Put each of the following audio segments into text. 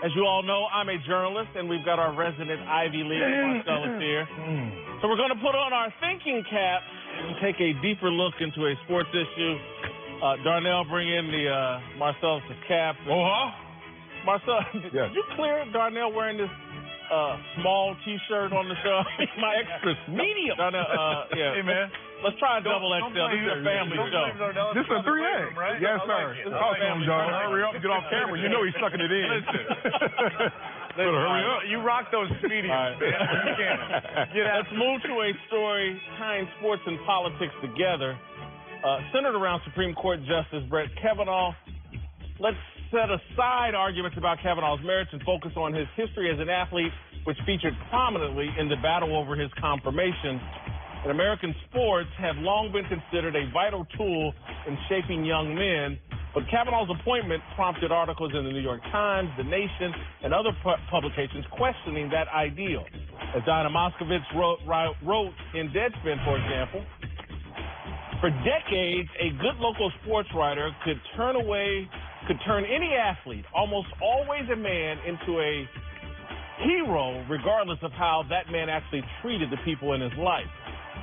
As you all know, I'm a journalist, and we've got our resident Ivy League Marcellus here. So we're going to put on our thinking caps and take a deeper look into a sports issue. Darnell, bring in the Marcellus' cap. Marcel, did you clear Darnell wearing this small T-shirt on the show? My extra medium. Darnell, yeah. Hey, man. Let's try a double XL. This is a family show. This is a 3A, right? Yes, sir. It's awesome, John. Hurry up and get off camera. You know he's sucking it in. Better hurry up. You rock those mediums, man. You can. Let's move to a story tying sports and politics together. Centered around Supreme Court Justice Brett Kavanaugh. Let's set aside arguments about Kavanaugh's merits and focus on his history as an athlete, which featured prominently in the battle over his confirmation. And American sports have long been considered a vital tool in shaping young men, but Kavanaugh's appointment prompted articles in the New York Times, The Nation, and other publications questioning that ideal. As Dinah Moskovitz wrote in Deadspin, for example, for decades, a good local sports writer could turn any athlete, almost always a man, into a hero, regardless of how that man actually treated the people in his life.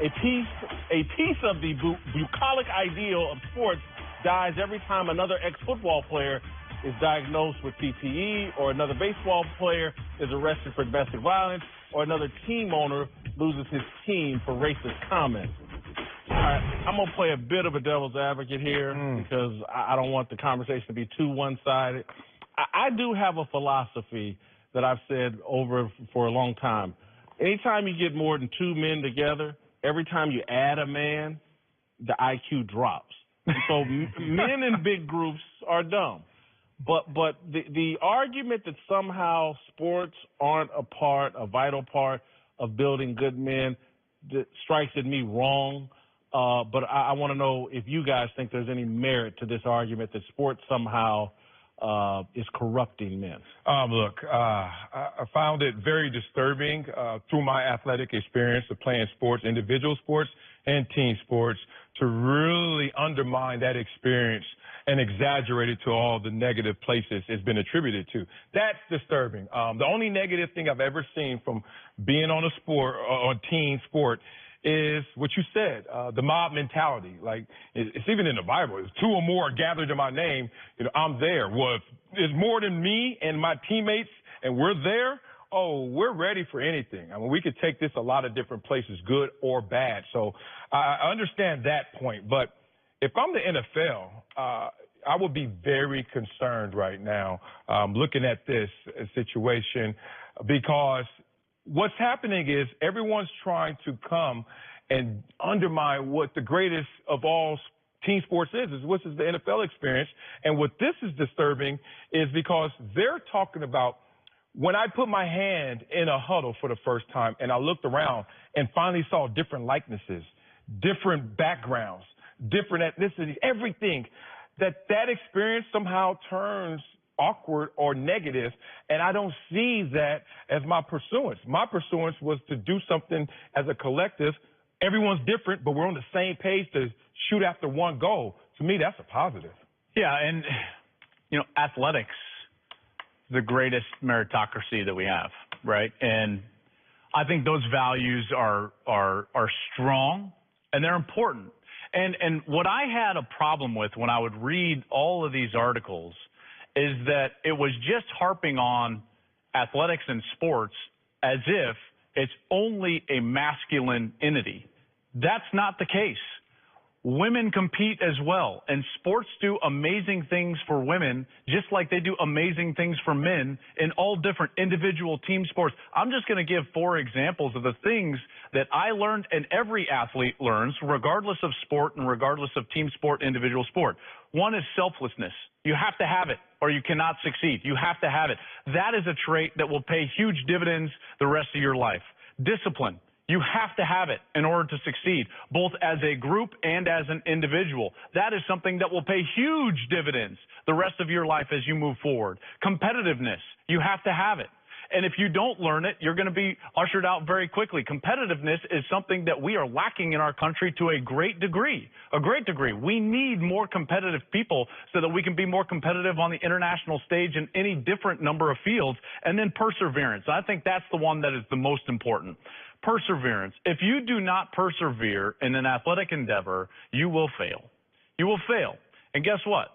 A piece of the bucolic ideal of sports dies every time another ex-football player is diagnosed with PTE, or another baseball player is arrested for domestic violence, or another team owner loses his team for racist comments. All right, I'm going to play a bit of a devil's advocate here because I don't want the conversation to be too one-sided. I do have a philosophy that I've said over for a long time. Anytime you get more than two men together, every time you add a man, the IQ drops. And so men in big groups are dumb. But the argument that somehow sports aren't a vital part of building good men, that strikes at me wrong. But I want to know if you guys think there's any merit to this argument that sports somehow is corrupting men. Look, I found it very disturbing through my athletic experience of playing sports, individual sports and team sports, to really undermine that experience and exaggerate it to all the negative places it's been attributed to. That's disturbing. The only negative thing I've ever seen from being on a sport or a team sport is what you said, the mob mentality. Like, it's even in the Bible. If two or more are gathered in my name, I'm there. Well, if it's more than me and my teammates and we're there, we're ready for anything. I mean, we could take this a lot of different places, good or bad. So I understand that point. But if I'm the NFL, I would be very concerned right now looking at this situation, because what's happening is everyone's trying to come and undermine what the greatest of all team sports is, which is the NFL experience. And what this is disturbing is because they're talking about, when I put my hand in a huddle for the first time and I looked around and finally saw different likenesses, different backgrounds, different ethnicities, everything, that experience somehow turns awkward or negative, and I don't see that as my pursuance. My pursuance was to do something as a collective. Everyone's different, but we're on the same page to shoot after one goal. To me, that's a positive. Yeah, and, athletics, the greatest meritocracy that we have, right? And I think those values are strong, and they're important. And what I had a problem with when I would read all of these articles is that it was just harping on athletics and sports as if it's only a masculine entity. That's not the case. Women compete as well, and sports do amazing things for women just like they do amazing things for men in all different individual team sports. I'm just going to give 4 examples of the things that I learned and every athlete learns, regardless of sport and regardless of team sport, individual sport. One is selflessness. You have to have it or you cannot succeed. You have to have it. That is a trait that will pay huge dividends the rest of your life. Discipline. You have to have it in order to succeed, both as a group and as an individual. That is something that will pay huge dividends the rest of your life as you move forward. Competitiveness, you have to have it. And if you don't learn it, you're going to be ushered out very quickly. Competitiveness is something that we are lacking in our country to a great degree. A great degree. We need more competitive people so that we can be more competitive on the international stage in any different number of fields. And then perseverance. I think that's the one that is the most important. Perseverance. If you do not persevere in an athletic endeavor, you will fail. You will fail. And guess what?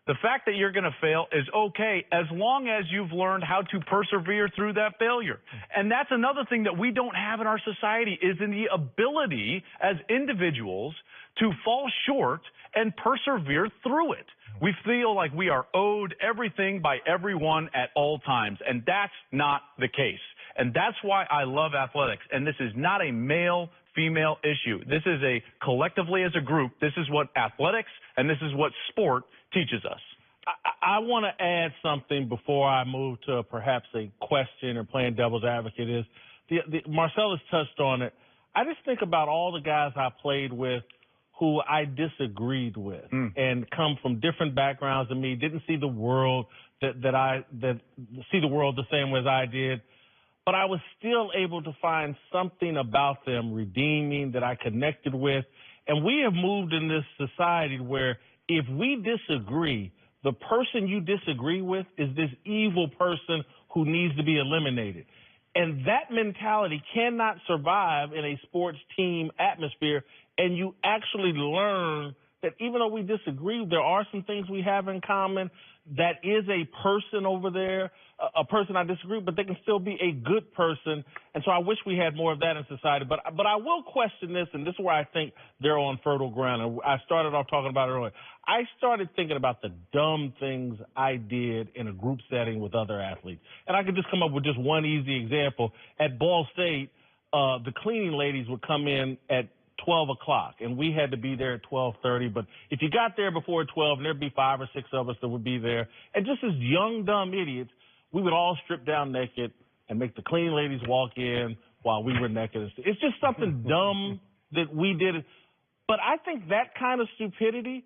The fact that you're going to fail is okay as long as you've learned how to persevere through that failure. And that's another thing that we don't have in our society is in the ability as individuals to fall short and persevere through it. We feel like we are owed everything by everyone at all times, and that's not the case. And that's why I love athletics. And this is not a male-female issue. This is a collectively as a group. This is what athletics and this is what sport teaches us. I want to add something before I move to perhaps a question or playing devil's advocate is, Marcellus touched on it. I just think about all the guys I played with who I disagreed with and come from different backgrounds than me, didn't see the world that see the world the same way as I did. But I was still able to find something about them redeeming that I connected with. And we have moved in this society where if we disagree, the person you disagree with is this evil person who needs to be eliminated. And that mentality cannot survive in a sports team atmosphere. And you actually learn that even though we disagree, there are some things we have in common. That is a person over there, a person I disagree, but they can still be a good person. And so I wish we had more of that in society. But I will question this, and this is where I think they're on fertile ground. And I started off talking about it earlier. I started thinking about the dumb things I did in a group setting with other athletes. And I could just come up with just one easy example. At Ball State, the cleaning ladies would come in at 12 o'clock, and we had to be there at 12:30. But if you got there before 12, and there'd be 5 or 6 of us that would be there, and just as young, dumb idiots, we would all strip down naked and make the cleaning ladies walk in while we were naked. It's just something dumb that we did. But I think that kind of stupidity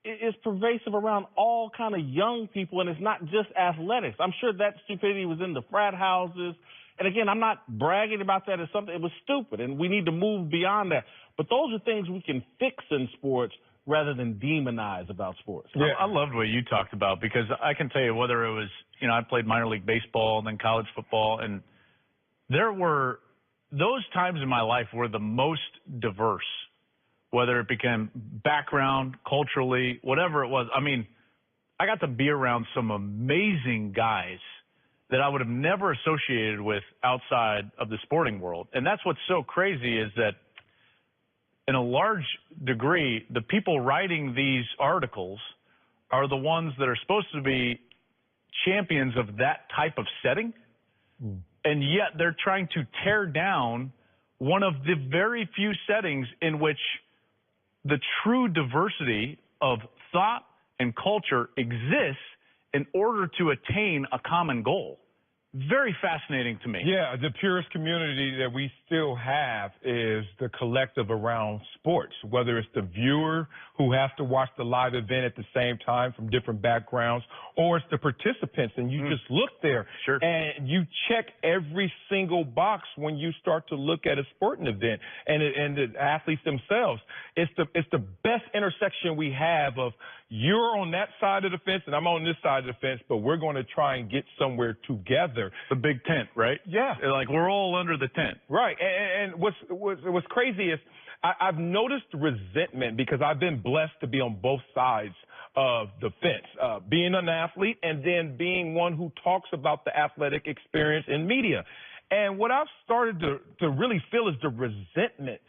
is pervasive around all kind of young people, and it's not just athletics. I'm sure that stupidity was in the frat houses. And again, I'm not bragging about that as something. It was stupid, and we need to move beyond that. But those are things we can fix in sports rather than demonize about sports. Yeah. I loved what you talked about because I can tell you whether it was, I played minor league baseball and then college football, and there were those times in my life were the most diverse, whether it became background, culturally, whatever it was. I mean, I got to be around some amazing guys that I would have never associated with outside of the sporting world. And that's what's so crazy is that in a large degree, the people writing these articles are the ones that are supposed to be champions of that type of setting. And yet they're trying to tear down one of the very few settings in which the true diversity of thought and culture exists in order to attain a common goal. Very fascinating to me. Yeah, the purest community that we still have is the collective around sports, whether it's the viewer who has to watch the live event at the same time from different backgrounds, or it's the participants, and you just look there and you check every single box when you start to look at a sporting event and the athletes themselves. It's the best intersection we have of you're on that side of the fence and I'm on this side of the fence, but we're going to try and get somewhere together. The big tent, right? Yeah. Like we're all under the tent. Right. And what's crazy is I've noticed resentment because I've been blessed to be on both sides of the fence, being an athlete and then being one who talks about the athletic experience in media. And what I've started to really feel is the resentment.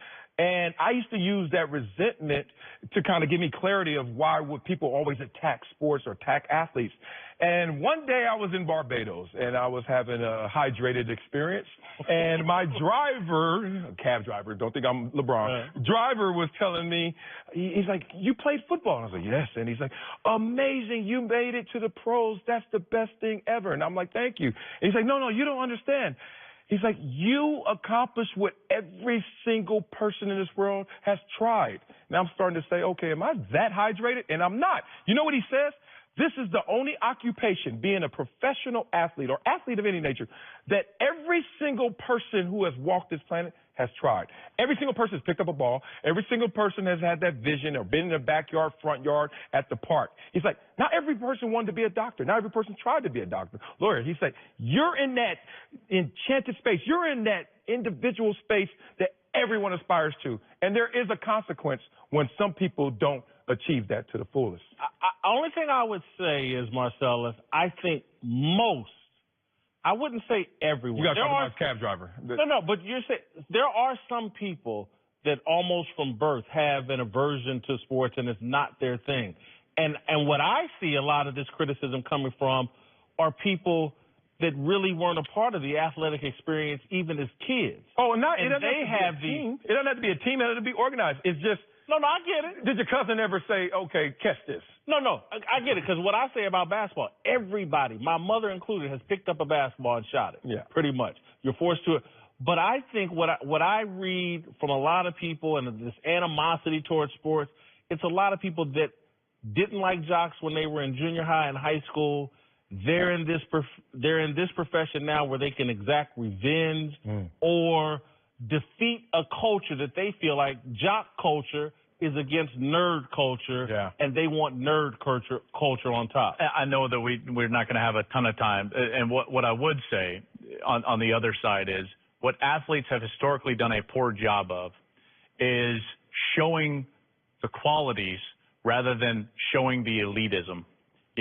And I used to use that resentment to kind of give me clarity of why would people always attack sports or attack athletes. And one day I was in Barbados and I was having a hydrated experience. And my driver, cab driver, don't think I'm LeBron, driver was telling me, he's like, you played football? And I was like, yes. And he's like, amazing. You made it to the pros. That's the best thing ever. And I'm like, thank you. And he's like, no, you don't understand. He's like, you accomplished what every single person in this world has tried. Now I'm starting to say, okay, am I that hydrated? And I'm not. You know what he says? This is the only occupation, being a professional athlete or athlete of any nature, that every single person who has walked this planet has tried. Every single person has picked up a ball. Every single person has had that vision or been in the backyard, front yard, at the park. He's like, not every person wanted to be a doctor. Not every person tried to be a doctor, lawyer. He's like, you're in that enchanted space. You're in that individual space that everyone aspires to. And there is a consequence when some people don't achieve that to the fullest. Only thing I would say is, Marcellus, I think most, I wouldn't say everyone. You got to talk about cab driver. No, but you're saying there are some people that almost from birth have an aversion to sports and it's not their thing. And what I see a lot of this criticism coming from are people that really weren't a part of the athletic experience even as kids. Oh, and it doesn't have to be a team. It doesn't have to be a team. It doesn't have to be organized. It's just. No, I get it. Did your cousin ever say, okay, catch this? No, I get it, because what I say about basketball, everybody, my mother included, has picked up a basketball and shot it. Yeah. Pretty much. You're forced to it. But I think what I read from a lot of people and this animosity towards sports, it's a lot of people that didn't like jocks when they were in junior high and high school. They're in this profession now where they can exact revenge or defeat a culture that they feel like jock culture is against nerd culture, and they want nerd culture on top. I know that we're not going to have a ton of time, and what I would say on the other side is what athletes have historically done a poor job of is showing the qualities rather than showing the elitism,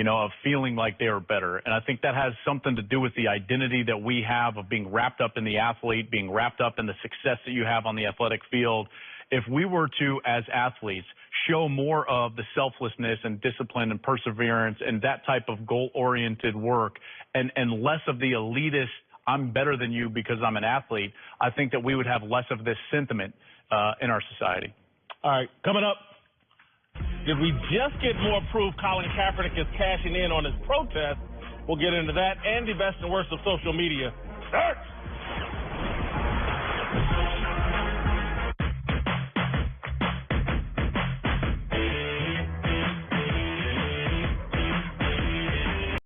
of feeling like they are better. And I think that has something to do with the identity that we have of being wrapped up in the athlete, being wrapped up in the success that you have on the athletic field. If we were to, as athletes, show more of the selflessness and discipline and perseverance and that type of goal-oriented work and less of the elitist, I'm better than you because I'm an athlete, I think that we would have less of this sentiment in our society. All right, coming up. Did we just get more proof Colin Kaepernick is cashing in on his protest? We'll get into that and the best and worst of social media. Next!